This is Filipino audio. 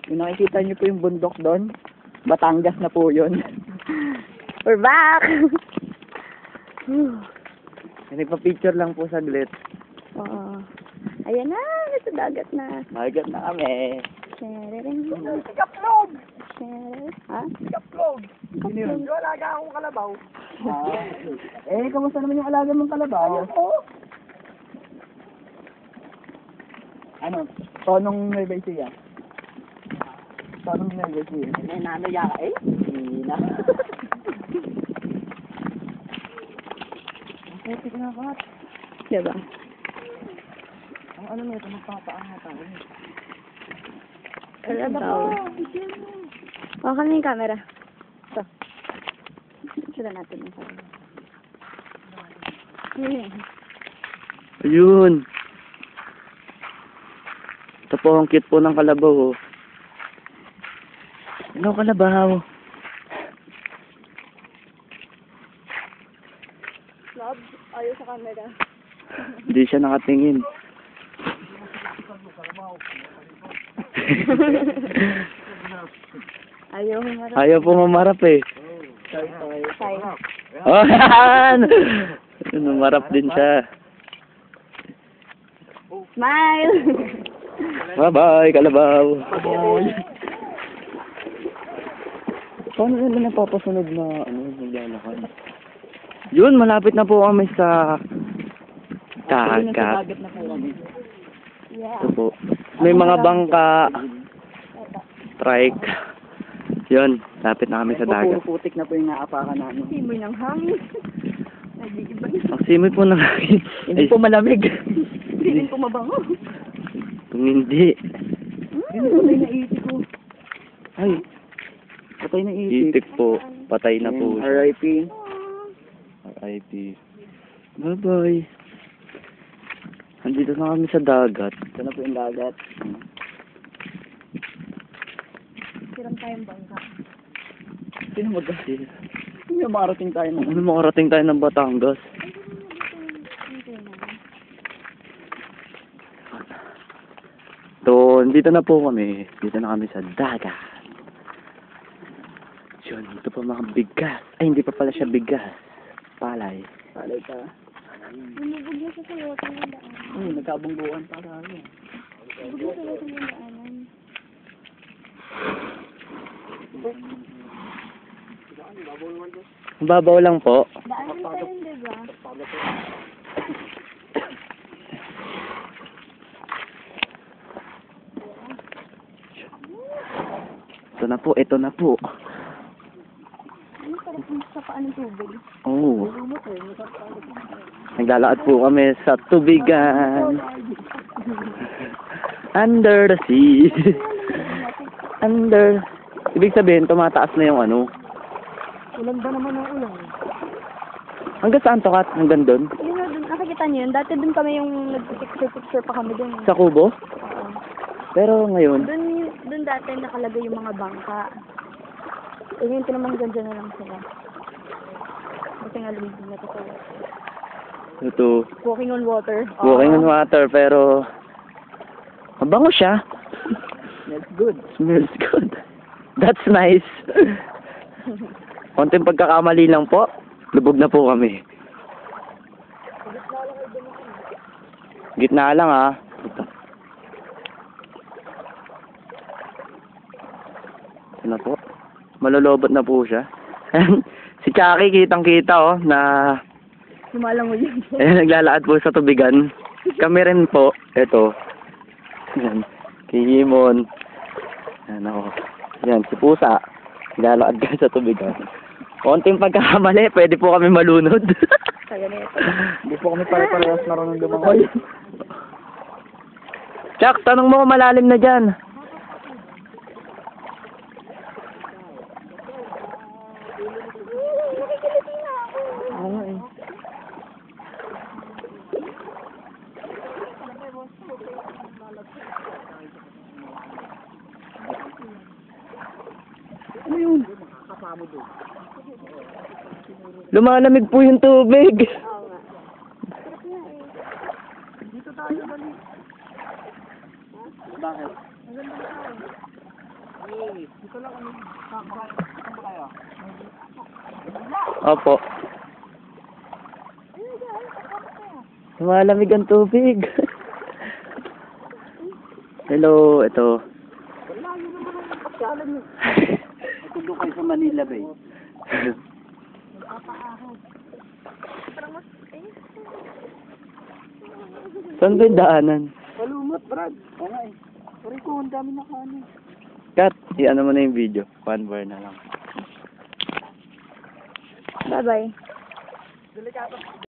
Yung nakikita niyo po yung bundok doon, Batangas na po yun. We're back! Nagpa-picture lang po saglit. Oo. Ayan na, nasa dagat na. Dagat na kami. Sharing. Sikaplog! Ha? Sikaplog! Sino yun? Yung alaga akong kalabaw. Kamusta naman yung alaga mong kalabaw? Ano? Tonong Nueva Ecija. Tonong Nueva Ecija. May nanaya ka eh? Hindi na. Ang putik na kat. Diba? Ang ano na ito, magpapaangat tayo. Kalabaw. Baka na yung camera. Ito. Sila natin yung camera. Ayun. Ito po, ang cute po ng kalabaw. Oh. Hello, kalabaw. Love, ayaw sa camera. Hindi siya nakatingin. Ayaw humarap. Ayaw po mamarap eh. Say. Oh, yan! Mamarap din siya. Smile! Bye-bye, kalabaw. Paano nila napapasunod na naglalakad? Yun, malapit na po kami sa dagat. Na po kami. Yeah. Ito po. May mga bangka. Trike. Yun, lapit na kami sa dagat. Puro putik na po yung naapakan namin. Simoy ng hangin. Nag-iiba. Ang simoy po ng hangin. Hindi po malamig. Hindi rin po mabango. Kung hindi. Patay na itik ko. Ay, Patay na itik. itik po. Patay na po. R.I.P. RIP. Bye-bye. Andito na kami sa dagat. Ito na po yung dagat. Sirang tayong bangka. Sino mag-asil? Hindi makarating tayo na. Ano makarating tayo ng Batangas? So, dito na po kami. Dito na kami sa dagat. Yun, ito pa mga bigas. Ay, hindi pa pala siya bigas. Palay. Palay ka. Bumubog na siya sa water ng daanan. Nagkabungguan para ano. Bumubog sa water ng daanan. Babaw lang po. Daanan pa rin, diba? Ito na po, ito na po. Ano parang sa paan ng tubig? Oh. Lumot eh. Naglalakad po kami sa tubigan. Under the sea. Under. Ibig sabihin, tumataas na yung ano. Ulan ba naman ang ulan? Hanggang saan to, Kat? Hanggang doon? Yun na, dun, nakikita niyo yun. Dati dun kami yung nag-picture pa kami dun. Sa Kubo? Oo. Pero ngayon, Dun dati nakalagay yung mga bangka. Eh, ngayon naman dyan na lang sila. Kasi nga lumibig na to sa water. ito, Walking on water. walking on water, pero mabango siya. Smells good. Smells good. That's nice. Konting pagkakamali lang po, lubog na po kami. Gitna lang ah. Ito. Ito na po. Malulobot na po siya. Si Chucky kitang-kita oh, na Lumalangoy yun. naglalakad po sa tubigan. Kami rin po. Ito. Yan. Kay Himon. Yan ako. Yan, si Pusa. Naglalakad ka sa tubigan. Konting pagkakamali, pwede po kami malunod. Kaya na ito. Hindi po kami pare-parehas marunong lumangoy. Chuck, tanong mo kung malalim na dyan. Oo eh. Ano yun? Lumalamig po yung tubig. Oo nga. Dito tayo, dali. Bakit? Dito lang kami. Saan ba kayo? Opo. Lumalamig ang tubig. Hello, ito. Wala, yun naman ang pasyalan yun. Ito kayo sa Manila, ba eh? Saan ba yung daanan? Palumot, Brad. Oo nga eh. Pari ko, ang dami na kanin. Kat, i-ano mo na yung video. 1 bar na lang. Bye-bye. Delikado.